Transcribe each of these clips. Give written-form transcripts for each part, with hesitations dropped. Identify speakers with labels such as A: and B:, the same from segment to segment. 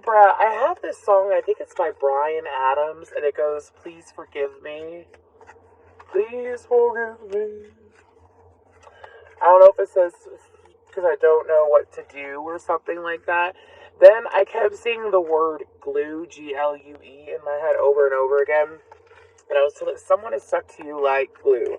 A: Libra, I have this song, I think it's by Bryan Adams, and it goes, please forgive me. Please forgive me. I don't know if it says, because I don't know what to do or something like that. Then I kept seeing the word glue, Glue, in my head over and over again. And I was told that someone is stuck to you like glue.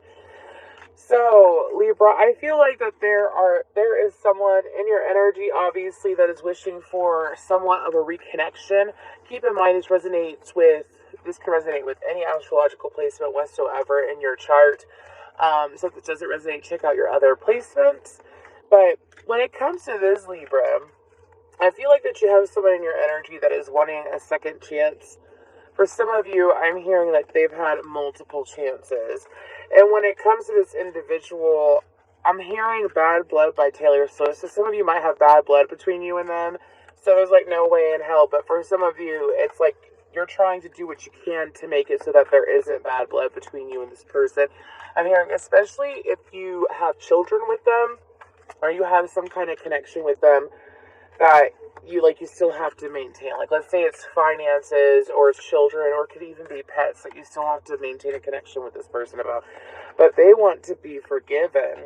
A: So, Libra, I feel like that there is someone in your energy, obviously, that is wishing for somewhat of a reconnection. Keep in mind, this can resonate with any astrological placement whatsoever in your chart. So if it doesn't resonate, check out your other placements. But when it comes to this, Libra, I feel like that you have someone in your energy that is wanting a second chance. For some of you, I'm hearing that they've had multiple chances. And when it comes to this individual, I'm hearing Bad Blood by Taylor Swift. So some of you might have bad blood between you and them. So there's like no way in hell. But for some of you, it's like you're trying to do what you can to make it so that there isn't bad blood between you and this person. I'm hearing, especially if you have children with them, or you have some kind of connection with them, that you still have to maintain. Like, let's say it's finances or it's children, or it could even be pets that you still have to maintain a connection with this person about. But they want to be forgiven.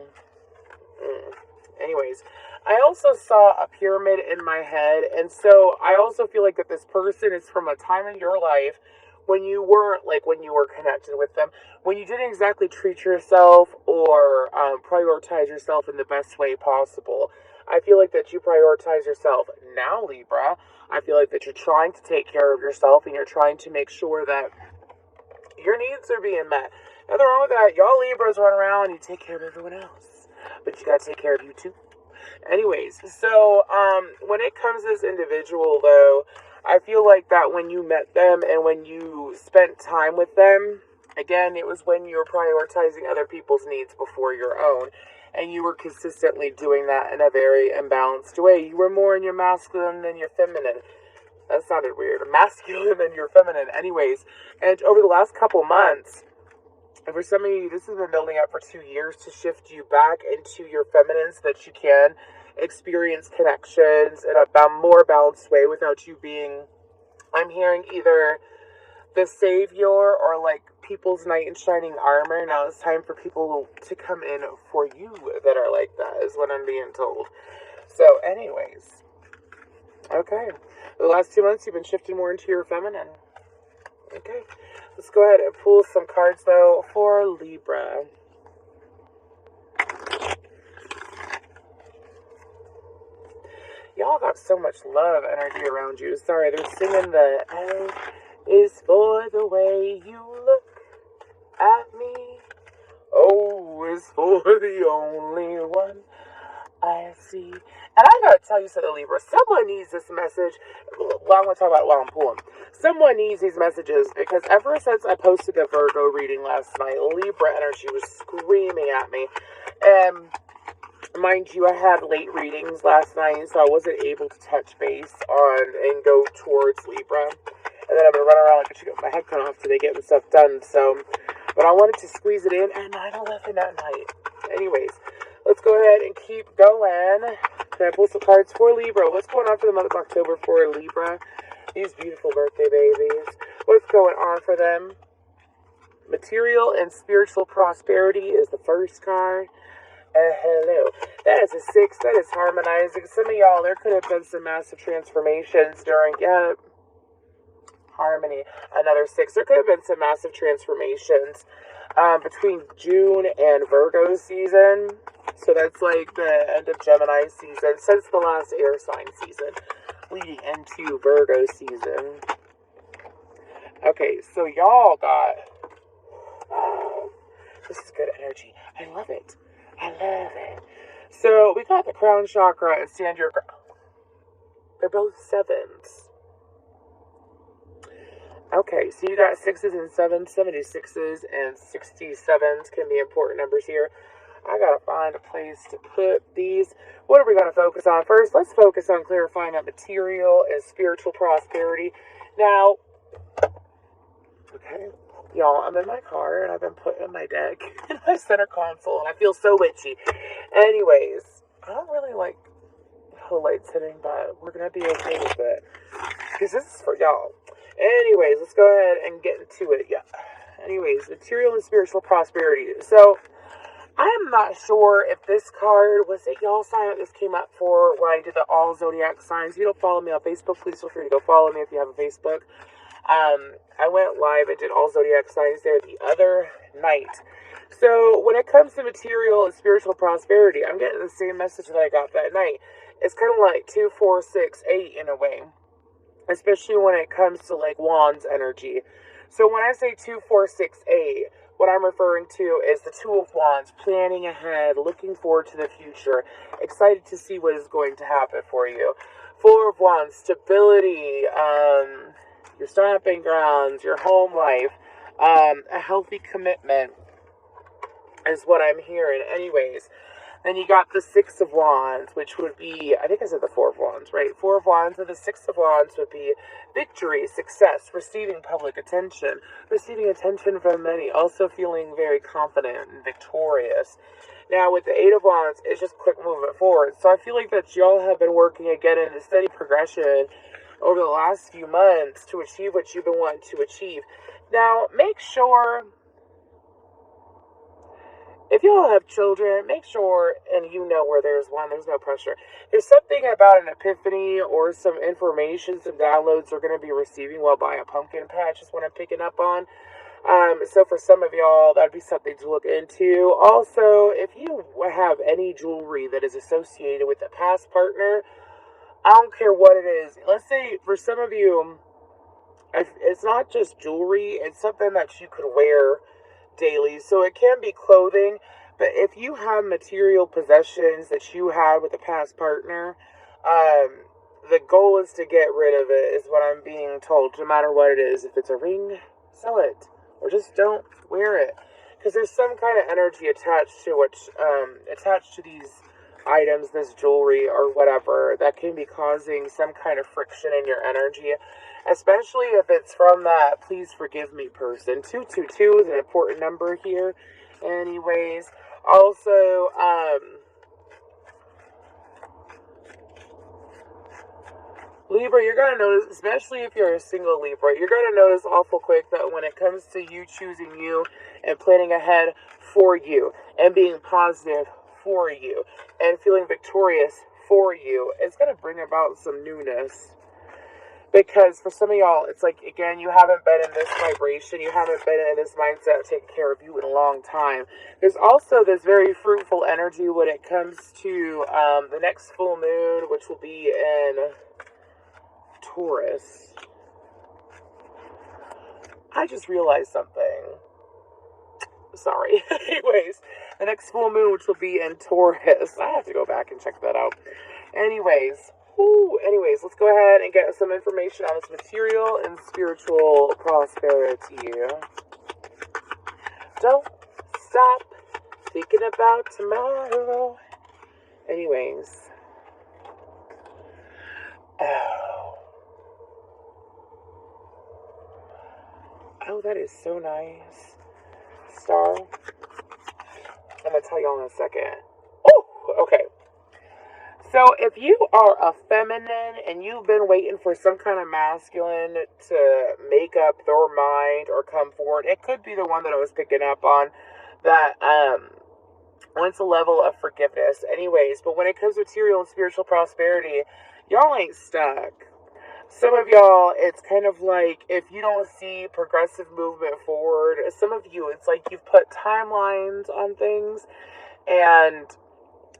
A: Anyways, I also saw a pyramid in my head, and so I also feel like that this person is from a time in your life when you weren't, when you were connected with them, when you didn't exactly treat yourself or prioritize yourself in the best way possible. I feel like that you prioritize yourself now, Libra. I feel like that you're trying to take care of yourself, and you're trying to make sure that your needs are being met. Nothing wrong with that. Y'all Libras run around and you take care of everyone else, but you gotta take care of you too. Anyways, so when it comes to this individual, though, I feel like that when you met them and when you spent time with them, again, it was when you were prioritizing other people's needs before your own. And you were consistently doing that in a very imbalanced way. You were more in your masculine than your feminine. That sounded weird. Masculine than your feminine. Anyways, and over the last couple months, and for some of you, this has been building up for 2 years to shift you back into your feminine so that you can experience connections in a more balanced way without you being, I'm hearing, either the savior or people's knight in shining armor. Now it's time for people to come in for you that are like that, is what I'm being told. So anyways, okay, the last 2 months you've been shifting more into your feminine. Okay, let's go ahead and pull some cards though for Libra. Y'all got so much love energy around you. Sorry, they're singing the A is for the way you look at me. O is for the only one I see. And I gotta tell you something, Libra. Someone needs this message. Well, I'm gonna talk about it while I'm pulling. Someone needs these messages, because ever since I posted the Virgo reading last night, Libra energy was screaming at me. And mind you, I had late readings last night, so I wasn't able to touch base on and go towards Libra. And then I've been running around like a chicken with my head cut off today getting stuff done. So, but I wanted to squeeze it in at 9:11 at night. Anyways, let's go ahead and keep going. Can I pull some cards for Libra? What's going on for the month of October for Libra? These beautiful birthday babies. What's going on for them? Material and spiritual prosperity is the first card. Hello. That is a 6. That is harmonizing. Some of y'all, there could have been some massive transformations during, harmony. Another 6. There could have been some massive transformations between June and Virgo season. So that's like the end of Gemini season, since the last air sign season, leading into Virgo season. Okay, so y'all got, this is good energy. I love it. I love it. So we got the crown chakra and stand your ground. They're both 7s. Okay, so you got 6s and 7s, 76s and 67s can be important numbers here. I gotta find a place to put these. What are we gonna focus on first? Let's focus on clarifying that material and spiritual prosperity. Now, okay, y'all, I'm in my car and I've been putting my deck in my center console and I feel so witchy. Anyways, I don't really like the lights hitting, but we're gonna be okay with it. because this is for y'all. Anyways, let's go ahead and get into it. Yeah. Anyways, material and spiritual prosperity. So, I'm not sure if this card, was it y'all sign that this came up for when I did the all zodiac signs. If you don't follow me on Facebook, please feel free to go follow me if you have a Facebook. I went live and did all zodiac signs there the other night. So when it comes to material and spiritual prosperity, I'm getting the same message that I got that night. It's kind of like 2, 4, 6, 8 in a way, especially when it comes to like wands energy. So when I say 2, 4, 6, 8, what I'm referring to is the Two of Wands, planning ahead, looking forward to the future, excited to see what is going to happen for you. Four of Wands, stability, your stomping grounds, your home life, a healthy commitment is what I'm hearing. Anyways, then you got the Six of Wands, which would be, I think I said the Four of Wands, right? Four of Wands and the Six of Wands would be victory, success, receiving public attention, receiving attention from many, also feeling very confident and victorious. Now, with the Eight of Wands, it's just quick movement forward. So I feel like that y'all have been working again in a steady progression over the last few months to achieve what you've been wanting to achieve. Now, make sure, if you all have children, make sure, and you know where there's one, there's no pressure. There's something about an epiphany or some information, some downloads you're going to be receiving while buying a pumpkin patch is what I'm picking up on. So for some of y'all, that'd be something to look into. Also, if you have any jewelry that is associated with a past partner, I don't care what it is. Let's say for some of you, it's not just jewelry, it's something that you could wear daily. So it can be clothing, but if you have material possessions that you had with a past partner, the goal is to get rid of it, is what I'm being told, no matter what it is. If it's a ring, sell it, or just don't wear it, because there's some kind of energy attached to these items, this jewelry or whatever, that can be causing some kind of friction in your energy, especially if it's from that please forgive me person. 222 is an important number here. Anyways, also, Libra, you're going to notice, especially if you're a single Libra, you're going to notice awful quick that when it comes to you choosing you and planning ahead for you and being positive for you and feeling victorious for you, it's going to bring about some newness. Because for some of y'all, it's like, again, you haven't been in this vibration, you haven't been in this mindset of taking care of you in a long time. There's also this very fruitful energy when it comes to the next full moon, which will be in Taurus. I just realized something. Sorry. Anyways, the next full moon, which will be in Taurus. I have to go back and check that out. Anyways, let's go ahead and get some information on this material and spiritual prosperity. Don't stop thinking about tomorrow. Anyways. Oh, that is so nice. Star. I'm going to tell y'all in a second. Oh, okay. So if you are a feminine and you've been waiting for some kind of masculine to make up their mind or come forward, it could be the one that I was picking up on that wants a level of forgiveness. Anyways, but when it comes to material and spiritual prosperity, y'all ain't stuck. Some of y'all, it's kind of like if you don't see progressive movement forward, some of you, it's like you've put timelines on things, and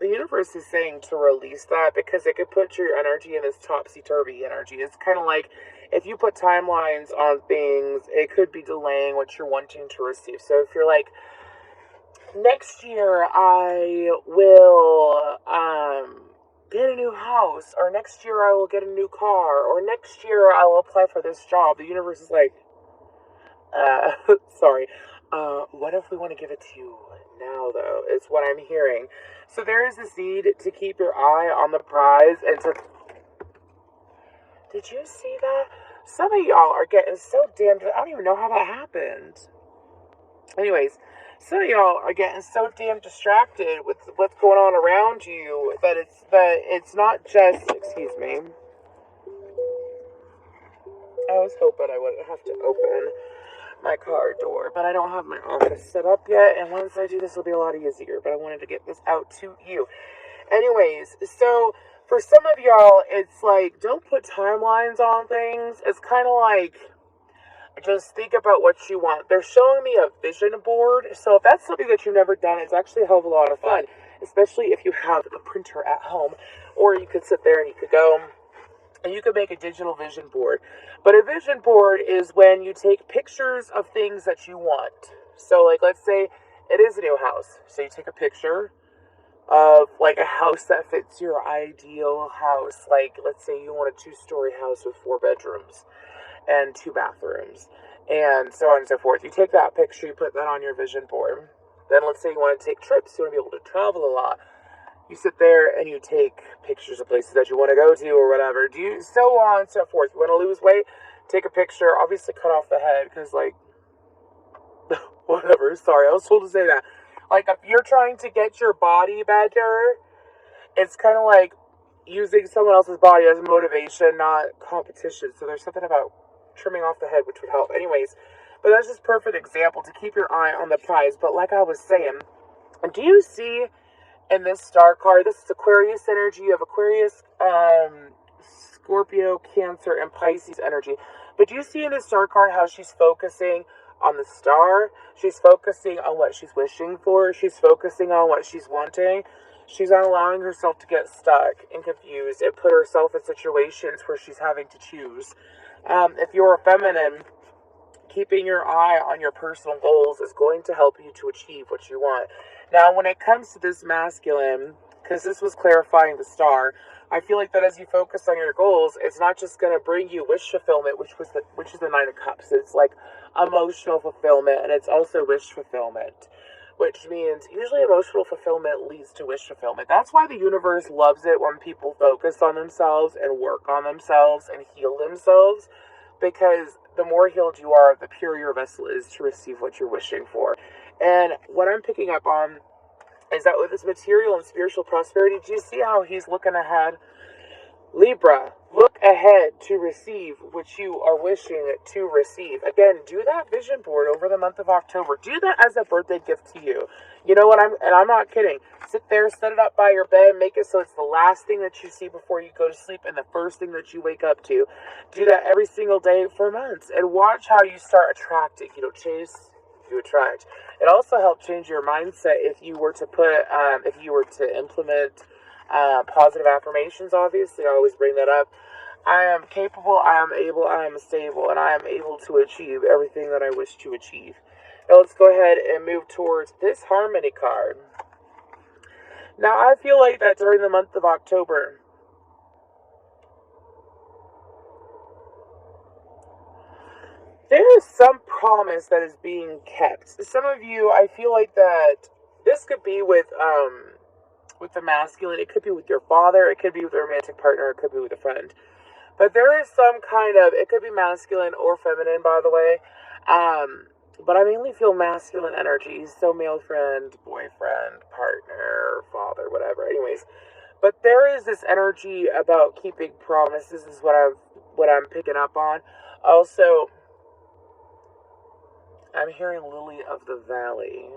A: the universe is saying to release that because it could put your energy in this topsy-turvy energy. It's kind of like if you put timelines on things, it could be delaying what you're wanting to receive. So if you're like, next year I will get a new house, or next year I will get a new car, or next year I will apply for this job, the universe is like, sorry, what if we want to give it to you now, though? It's what I'm hearing. So there is this need to keep your eye on the prize and to... Did you see that? Some of y'all are getting so damn... I don't even know how that happened. Anyways, some of y'all are getting so damn distracted with what's going on around you that it's not just... Excuse me. I was hoping I wouldn't have to open my car door, but I don't have my office set up yet, and once I do, this will be a lot easier, but I wanted to get this out to you. Anyways, so for some of y'all, it's like, don't put timelines on things. It's kind of like, just think about what you want. They're showing me a vision board, so if that's something that you've never done, it's actually a hell of a lot of fun, especially if you have a printer at home, or you could sit there and you could go and you could make a digital vision board. But a vision board is when you take pictures of things that you want. So like, let's say it is a new house. So you take a picture of like a house that fits your ideal house. Like, let's say you want a 2-story house with 4 bedrooms and 2 bathrooms and so on and so forth. You take that picture, you put that on your vision board. Then let's say you want to take trips, you want to be able to travel a lot. You sit there and you take pictures of places that you want to go to or whatever. So on and so forth. You want to lose weight? Take a picture. Obviously cut off the head because, like, whatever. Sorry, I was told to say that. Like, if you're trying to get your body better, it's kind of like using someone else's body as motivation, not competition. So there's something about trimming off the head which would help. Anyways, but that's just a perfect example to keep your eye on the prize. But like I was saying, do you see in this star card, this is Aquarius energy of Aquarius, Scorpio, Cancer, and Pisces energy. But do you see in this star card how she's focusing on the star? She's focusing on what she's wishing for. She's focusing on what she's wanting. She's not allowing herself to get stuck and confused and put herself in situations where she's having to choose. If you're a feminine, keeping your eye on your personal goals is going to help you to achieve what you want. Now, when it comes to this masculine, because this was clarifying the star, I feel like that as you focus on your goals, it's not just going to bring you wish fulfillment, which is the 9 of Cups. It's like emotional fulfillment, and it's also wish fulfillment, which means usually emotional fulfillment leads to wish fulfillment. That's why the universe loves it when people focus on themselves and work on themselves and heal themselves, because the more healed you are, the purer your vessel is to receive what you're wishing for. And what I'm picking up on is that with this material and spiritual prosperity, do you see how he's looking ahead? Libra, look ahead to receive what you are wishing to receive. Again, do that vision board over the month of October. Do that as a birthday gift to you. You know what, I'm not kidding. Sit there, set it up by your bed, make it so it's the last thing that you see before you go to sleep and the first thing that you wake up to. Do that every single day for months and watch how you start attracting. You know, chase, you attract. It also helped change your mindset if you were to implement positive affirmations. Obviously, I always bring that up. I am capable, I am able, I am stable, and I am able to achieve everything that I wish to achieve. Now let's go ahead and move towards this Harmony card. Now I feel like that during the month of October, there is some promise that is being kept. Some of you, I feel like that this could be with the masculine. It could be with your father. It could be with a romantic partner. It could be with a friend. But there is some kind of, it could be masculine or feminine, by the way. But I mainly feel masculine energies. So male friend, boyfriend, partner, father, whatever. Anyways, but there is this energy about keeping promises. Is what I'm picking up on. Also, I'm hearing Lily of the Valley.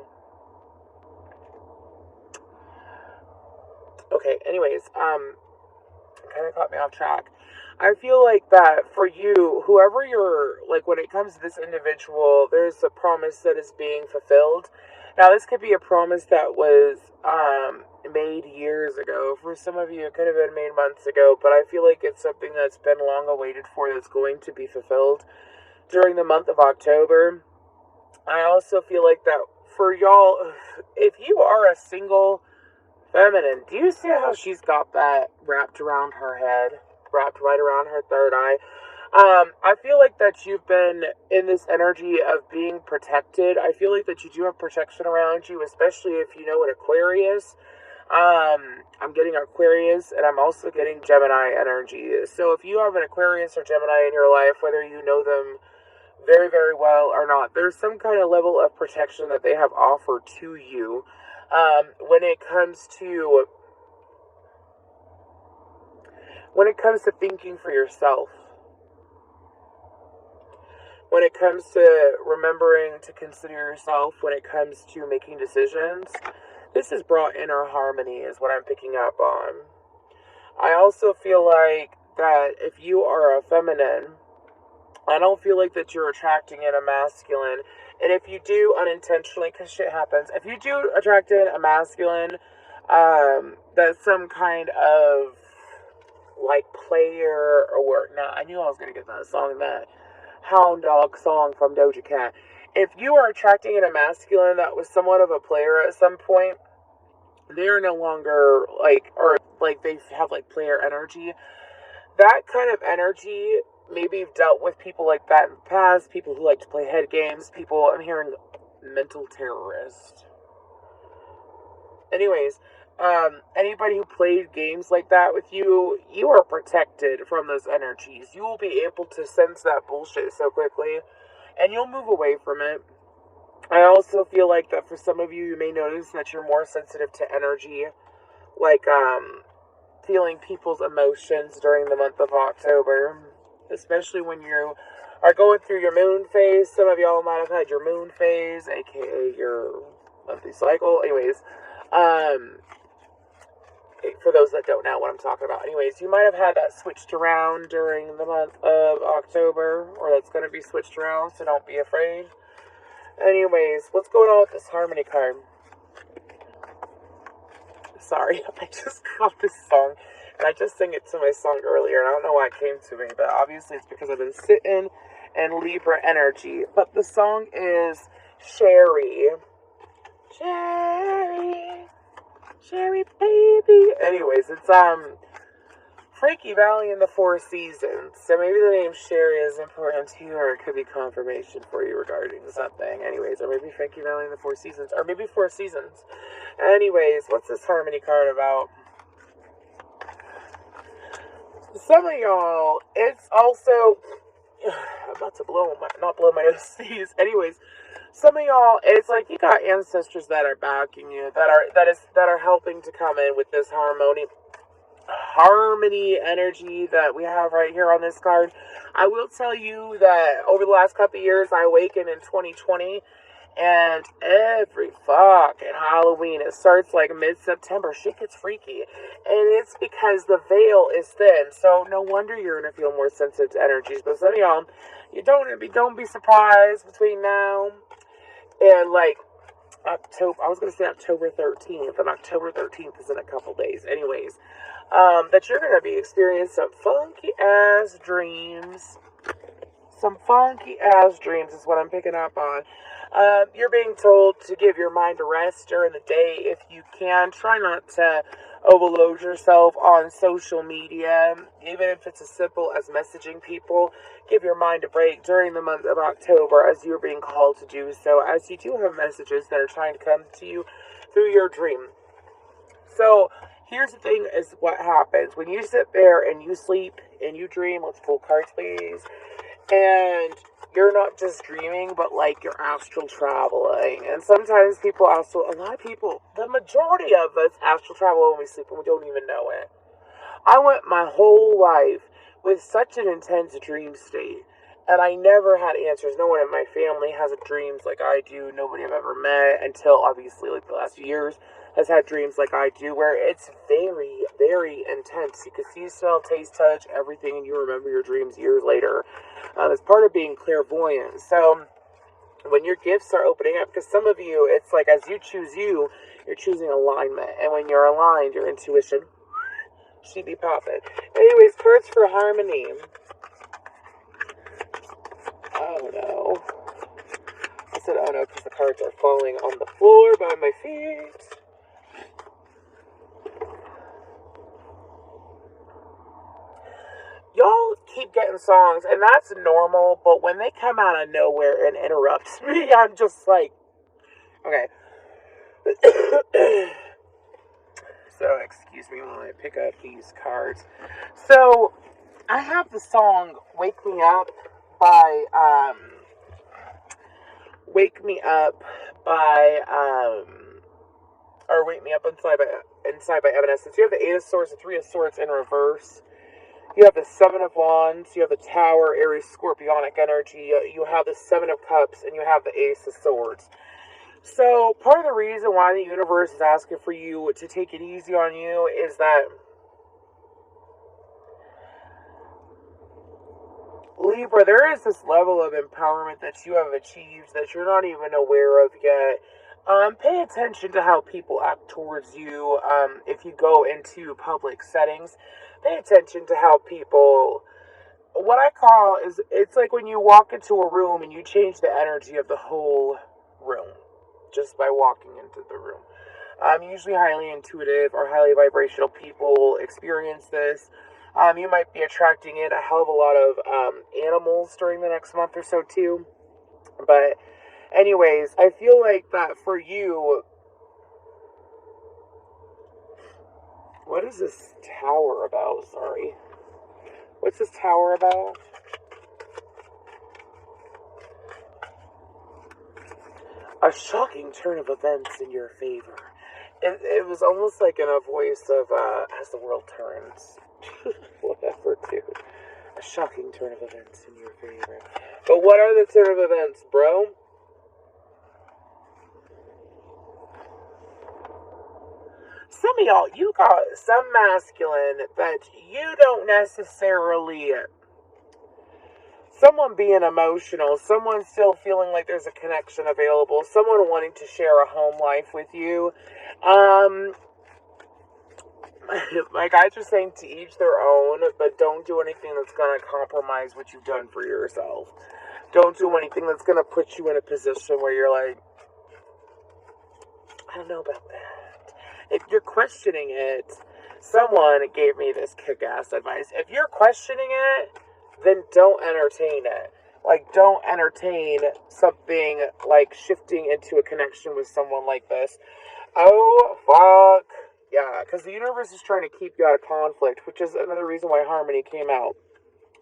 A: Okay, anyways, kind of caught me off track. I feel like that for you, whoever you're, like, when it comes to this individual, there's a promise that is being fulfilled. Now, this could be a promise that was made years ago. For some of you, it could have been made months ago, but I feel like it's something that's been long awaited for, that's going to be fulfilled during the month of October. I also feel like that for y'all, if you are a single feminine, do you see how she's got that wrapped around her head, wrapped right around her third eye? I feel like that you've been in this energy of being protected. I feel like that you do have protection around you, especially if you know an Aquarius. I'm getting Aquarius, and I'm also getting Gemini energy. So if you have an Aquarius or Gemini in your life, whether you know them very, very well or not, there's some kind of level of protection that they have offered to you. When it comes to thinking for yourself. when it comes to remembering to consider yourself, when it comes to making decisions, this has brought inner harmony is what I'm picking up on. I also feel like that if you are a feminine, I don't feel like that you're attracting in a masculine. And if you do unintentionally, because shit happens, if you do attract in a masculine, that's some kind of like player or now I knew I was gonna get that song, that hound dog song from Doja Cat. If you are attracting in a masculine that was somewhat of a player at some point, they're no longer like, or like they have like player energy. That kind of energy, maybe you've dealt with people like that in the past, people who like to play head games, people, I'm hearing mental terrorist. Anyways, anybody who played games like that with you, you are protected from those energies. You will be able to sense that bullshit so quickly, and you'll move away from it. I also feel like that for some of you, you may notice that you're more sensitive to energy, like, feeling people's emotions during the month of October, especially when you are going through your moon phase. Some of y'all might have had your moon phase, aka your monthly cycle. Anyways, for those that don't know what I'm talking about. Anyways, you might have had that switched around during the month of October, or that's going to be switched around, so don't be afraid. Anyways, what's going on with this harmony card? Sorry, I just got this song, and I just sang it to my song earlier, and I don't know why it came to me, but obviously it's because I've been sitting in Libra energy. But the song is Sherry. Sherry, Sherry baby. Anyways, it's Frankie Valli in the Four Seasons. So maybe the name Sherry is important to you, or it could be confirmation for you regarding something. Anyways, or maybe Frankie Valli in the Four Seasons, or maybe Four Seasons. Anyways, what's this harmony card about? Some of y'all, it's also, I'm about to not blow my nose, sneeze. Anyways, some of y'all, it's like you got ancestors that are backing you, that are helping to come in with this harmony energy that we have right here on this card. I will tell you that over the last couple of years, I awakened in 2020, and every fucking Halloween, it starts like mid-September, shit gets freaky, and it's because the veil is thin, so no wonder you're gonna feel more sensitive to energies. But some of y'all, you don't be surprised between now and like October, I was gonna say October 13th, and October 13th is in a couple days. Anyways, that you're gonna be experiencing some funky ass dreams. Some funky ass dreams is what I'm picking up on. You're being told to give your mind a rest during the day if you can. Try not to overload yourself on social media, even if it's as simple as messaging people. Give your mind a break during the month of October as you're being called to do so, as you do have messages that are trying to come to you through your dream. So here's the thing, is what happens when you sit there and you sleep and you dream. Let's pull cards, please. And you're not just dreaming, but like you're astral traveling. And sometimes a lot of people, the majority of us astral travel when we sleep and we don't even know it. I went my whole life with such an intense dream state, and I never had answers. No one in my family has dreams like I do. Nobody I've ever met, until obviously like the last few years, has had dreams like I do, where it's very, very intense. You can see, smell, taste, touch, everything, and you remember your dreams years later. It's part of being clairvoyant. So when your gifts are opening up, because some of you, it's like as you choose you're choosing alignment. And when you're aligned, your intuition, she be popping. Anyways, cards for harmony. Oh no. I said oh no because the cards are falling on the floor by my feet. Y'all keep getting songs, and that's normal, but when they come out of nowhere and interrupt me, I'm just like, okay. So, excuse me while I pick up these cards. So, I have the song Wake Me Up by, Wake Me Up by, or Wake Me Up Inside by Evanescence. You have the Eight of Swords, the Three of Swords in reverse. You have the Seven of Wands, you have the Tower, Aries, Scorpionic energy, you have the Seven of Cups, and you have the Ace of Swords. So, part of the reason why the universe is asking for you to take it easy on you is that Libra, there is this level of empowerment that you have achieved that you're not even aware of yet. Pay attention to how people act towards you if you go into public settings. Pay attention to how people, what I call is, it's like when you walk into a room and you change the energy of the whole room just by walking into the room. Usually highly intuitive or highly vibrational people experience this. You might be attracting in a hell of a lot of animals during the next month or so too. But anyways, I feel like that for you, what is this tower about? Sorry. What's this tower about? A shocking turn of events in your favor. It was almost like in a voice of, as the world turns. Whatever, dude. A shocking turn of events in your favor. But what are the turn of events, bro? Some of y'all, you got some masculine that you don't necessarily... Someone being emotional, someone still feeling like there's a connection available, someone wanting to share a home life with you. My guides are saying to each their own, but don't do anything that's going to compromise what you've done for yourself. Don't do anything that's going to put you in a position where you're like, I don't know about that. If you're questioning it, someone gave me this kick-ass advice. If you're questioning it, then don't entertain it. Like, don't entertain something like shifting into a connection with someone like this. Oh, fuck. Yeah, because the universe is trying to keep you out of conflict, which is another reason why harmony came out.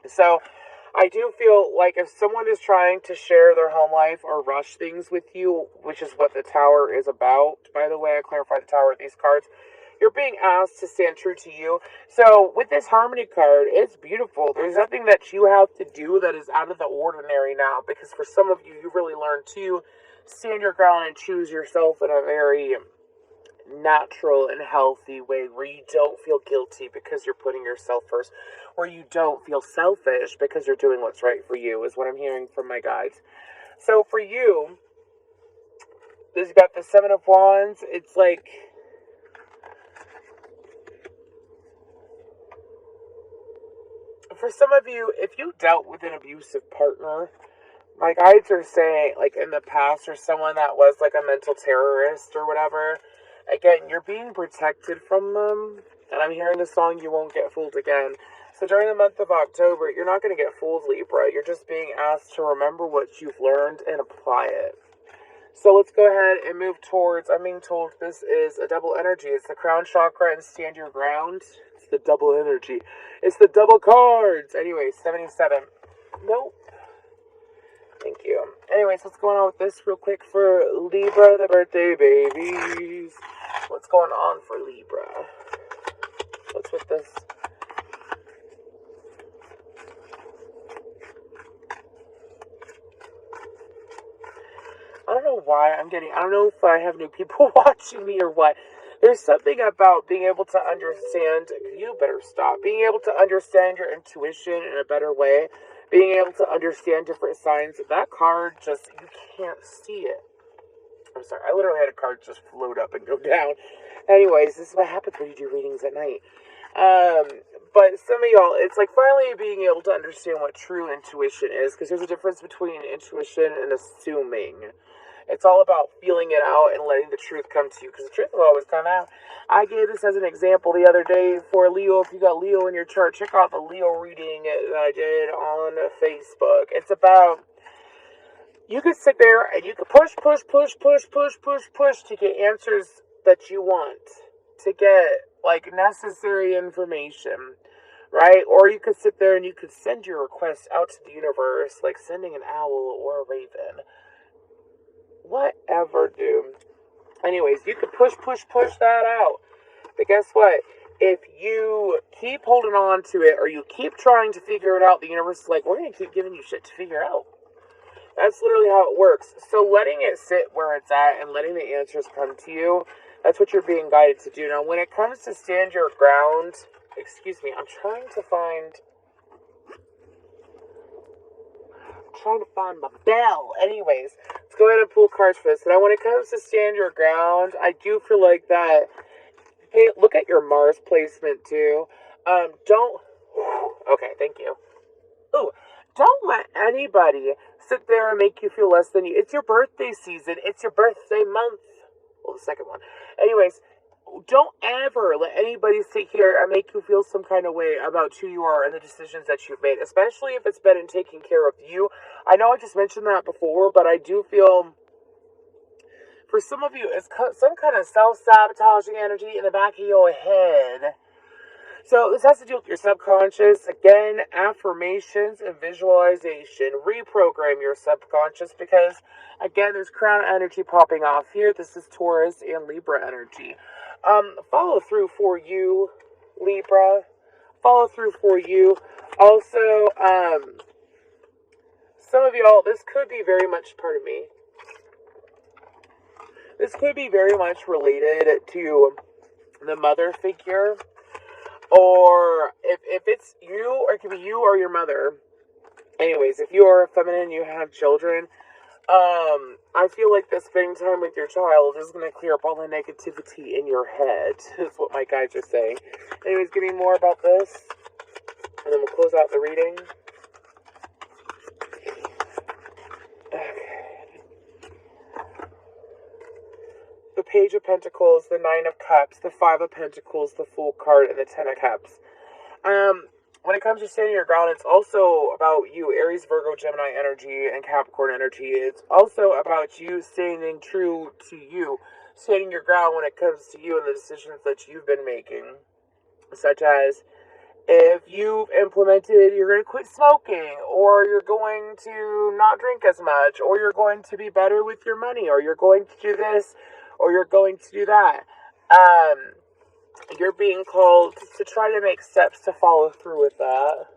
A: So, I do feel like if someone is trying to share their home life or rush things with you, which is what the Tower is about, by the way, I clarified the Tower with these cards, you're being asked to stand true to you. So, with this harmony card, it's beautiful. There's nothing that you have to do that is out of the ordinary now, because for some of you, you really learned to stand your ground and choose yourself in a very natural and healthy way where you don't feel guilty because you're putting yourself first, where you don't feel selfish because you're doing what's right for you, is what I'm hearing from my guides. So for you, this got the Seven of Wands. It's like, for some of you, if you dealt with an abusive partner, my guides are saying, like in the past, or someone that was like a mental terrorist or whatever, again, you're being protected from them. And I'm hearing the song, You Won't Get Fooled Again. So during the month of October, you're not going to get fooled, Libra. You're just being asked to remember what you've learned and apply it. So let's go ahead and move towards, I'm being told this is a double energy. It's the crown chakra and stand your ground. It's the double energy. It's the double cards. Anyway, 77. Nope. Thank you. Anyways, what's going on with this real quick for Libra, the birthday babies? What's going on for Libra? What's with this? I don't know why I don't know if I have new people watching me or what. There's something about being able to understand, you better stop, being able to understand your intuition in a better way, being able to understand different signs. That card just, you can't see it. I'm sorry, I literally had a card just float up and go down. Anyways, this is what happens when you do readings at night. But some of y'all, it's like finally being able to understand what true intuition is, because there's a difference between intuition and assuming. It's all about feeling it out and letting the truth come to you, because the truth will always come out. I gave this as an example the other day for Leo. If you got Leo in your chart, check out the Leo reading that I did on Facebook. It's about, you could sit there and you could push to get answers that you want, to get like necessary information, right? Or you could sit there and you could send your request out to the universe, like sending an owl or a raven. Whatever, dude. Anyways, you could push that out. But guess what? if you keep holding on to it or you keep trying to figure it out, the universe is like, we're going to keep giving you shit to figure out. That's literally how it works. So letting it sit where it's at and letting the answers come to you, that's what you're being guided to do. Now, when it comes to stand your ground, excuse me, I'm trying to find my bell. Anyways, let's go ahead and pull cards for this. Now, when it comes to stand your ground, I do feel like that. Hey, look at your Mars placement too. Don't. Okay, thank you. Ooh, don't let anybody sit there and make you feel less than you. It's your birthday season. It's your birthday month. Well, the second one. Anyways, don't ever let anybody sit here and make you feel some kind of way about who you are and the decisions that you've made, especially if it's been in taking care of you. I know I just mentioned that before, but I do feel for some of you, it's some kind of self-sabotaging energy in the back of your head. So this has to do with your subconscious. Again, affirmations and visualization. Reprogram your subconscious because, again, there's crown energy popping off here. This is Taurus and Libra energy. Follow through for you, Libra. Follow through for you. Also, some of y'all, this could be very much, pardon me, this could be very much related to the mother figure. Or if it's you, or it could be you or your mother. Anyways, if you are feminine, you have children. I feel like this spending time with your child is going to clear up all the negativity in your head. Is what my guides are saying. Anyways, give me more about this, and then we'll close out the reading. The Page of Pentacles, the Nine of Cups, the Five of Pentacles, the Fool card, and the Ten of Cups. When it comes to standing your ground, it's also about you, Aries, Virgo, Gemini energy, and Capricorn energy. It's also about you standing true to you, standing your ground when it comes to you and the decisions that you've been making. Such as, if you've implemented, you're going to quit smoking, or you're going to not drink as much, or you're going to be better with your money, or you're going to do this, or you're going to do that. You're being called to try to make steps to follow through with that.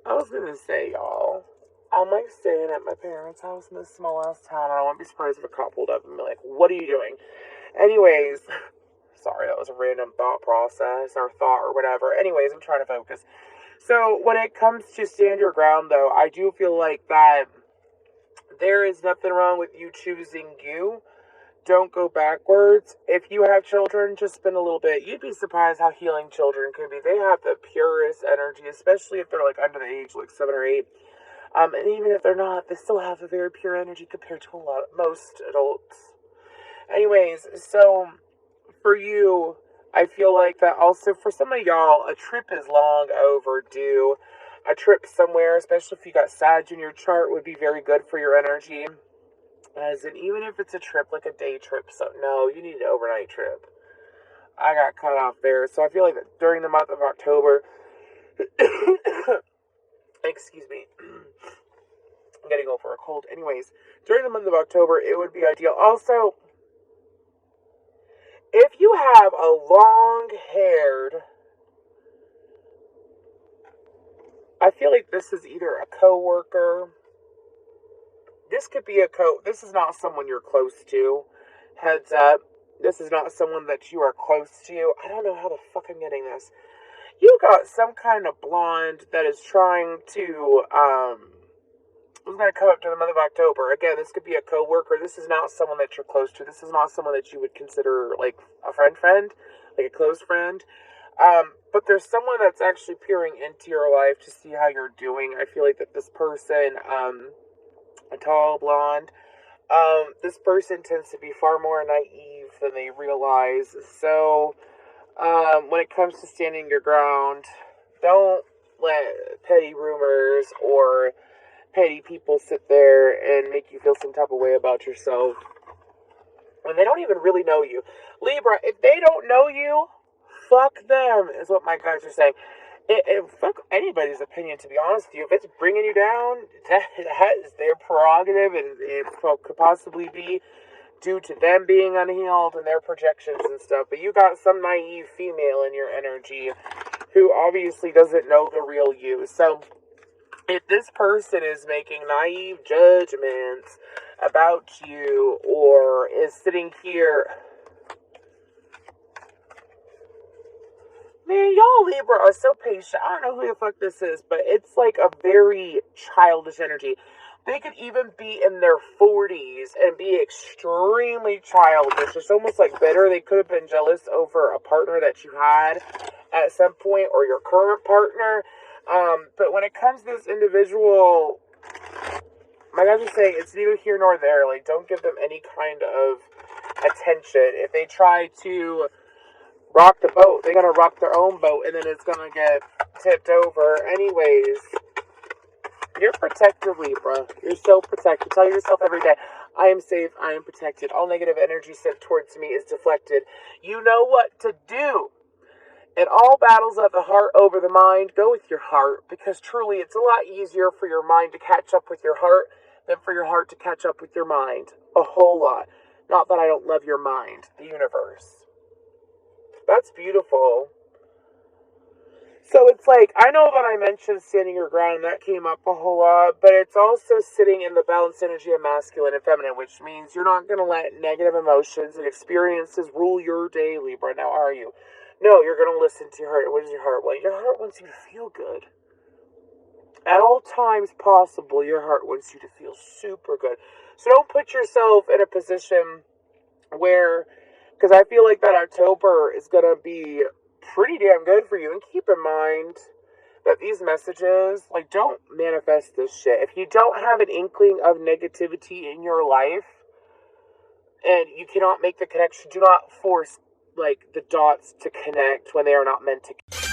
A: I was going to say, y'all, I'm like staying at my parents' house in this small ass town, and I won't be surprised if a cop pulled up and be like, what are you doing? Anyways, sorry, that was a random thought process or thought or whatever. Anyways, I'm trying to focus. So when it comes to stand your ground, though, I do feel like that there is nothing wrong with you choosing you. Don't go backwards. If you have children, just spend a little bit. You'd be surprised how healing children can be. They have the purest energy, especially if they're like under the age like 7 or 8. And even if they're not, they still have a very pure energy compared to most adults. Anyways, so for you, I feel like that also for some of y'all, a trip is long overdue. A trip somewhere, especially if you got Sag in your chart, would be very good for your energy. As in, even if it's a trip, like a day trip, so no, you need an overnight trip. I got cut off there. So I feel like that during the month of October, excuse me, I'm getting over a cold. Anyways, during the month of October, it would be ideal. Also, if you have a long-haired, I feel like this is either a coworker. This could be this is not someone you're close to. Heads up. This is not someone that you are close to. I don't know how the fuck I'm getting this. You got some kind of blonde that is trying to, who's going to come up to the month of October. Again, this could be a coworker. This is not someone that you're close to. This is not someone that you would consider like a friend, like a close friend. But there's someone that's actually peering into your life to see how you're doing. I feel like that this person, a tall blonde, this person tends to be far more naive than they realize. So, when it comes to standing your ground, don't let petty rumors or petty people sit there and make you feel some type of way about yourself when they don't even really know you. Libra, if they don't know you, fuck them, is what my guys are saying. Fuck anybody's opinion, to be honest with you. If it's bringing you down, that is their prerogative, and it could possibly be due to them being unhealed and their projections and stuff. But you got some naive female in your energy who obviously doesn't know the real you. So if this person is making naive judgments about you or is sitting here, man, y'all Libra are so patient. I don't know who the fuck this is, but it's like a very childish energy. They could even be in their 40s and be extremely childish. It's almost like bitter. They could have been jealous over a partner that you had at some point or your current partner. But when it comes to this individual, my guys are saying it's neither here nor there. Like, don't give them any kind of attention. If they try to rock the boat, they're gonna rock their own boat, and then it's gonna get tipped over. Anyways, you're protected, Libra. You're so protected. Tell yourself every day, I am safe, I am protected. All negative energy sent towards me is deflected. You know what to do. In all battles of the heart over the mind, go with your heart, because truly it's a lot easier for your mind to catch up with your heart than for your heart to catch up with your mind. A whole lot. Not that I don't love your mind, the universe. That's beautiful. So it's like, I know that I mentioned standing your ground, and that came up a whole lot, but it's also sitting in the balanced energy of masculine and feminine, which means you're not going to let negative emotions and experiences rule your day, Libra. Now, are you? No, you're going to listen to your heart. What does your heart want? Your heart wants you to feel good. At all times possible, your heart wants you to feel super good. So don't put yourself in a position where, because I feel like that October is going to be pretty damn good for you. And keep in mind that these messages, like, don't manifest this shit. If you don't have an inkling of negativity in your life and you cannot make the connection, do not force, like, the dots to connect when they are not meant to.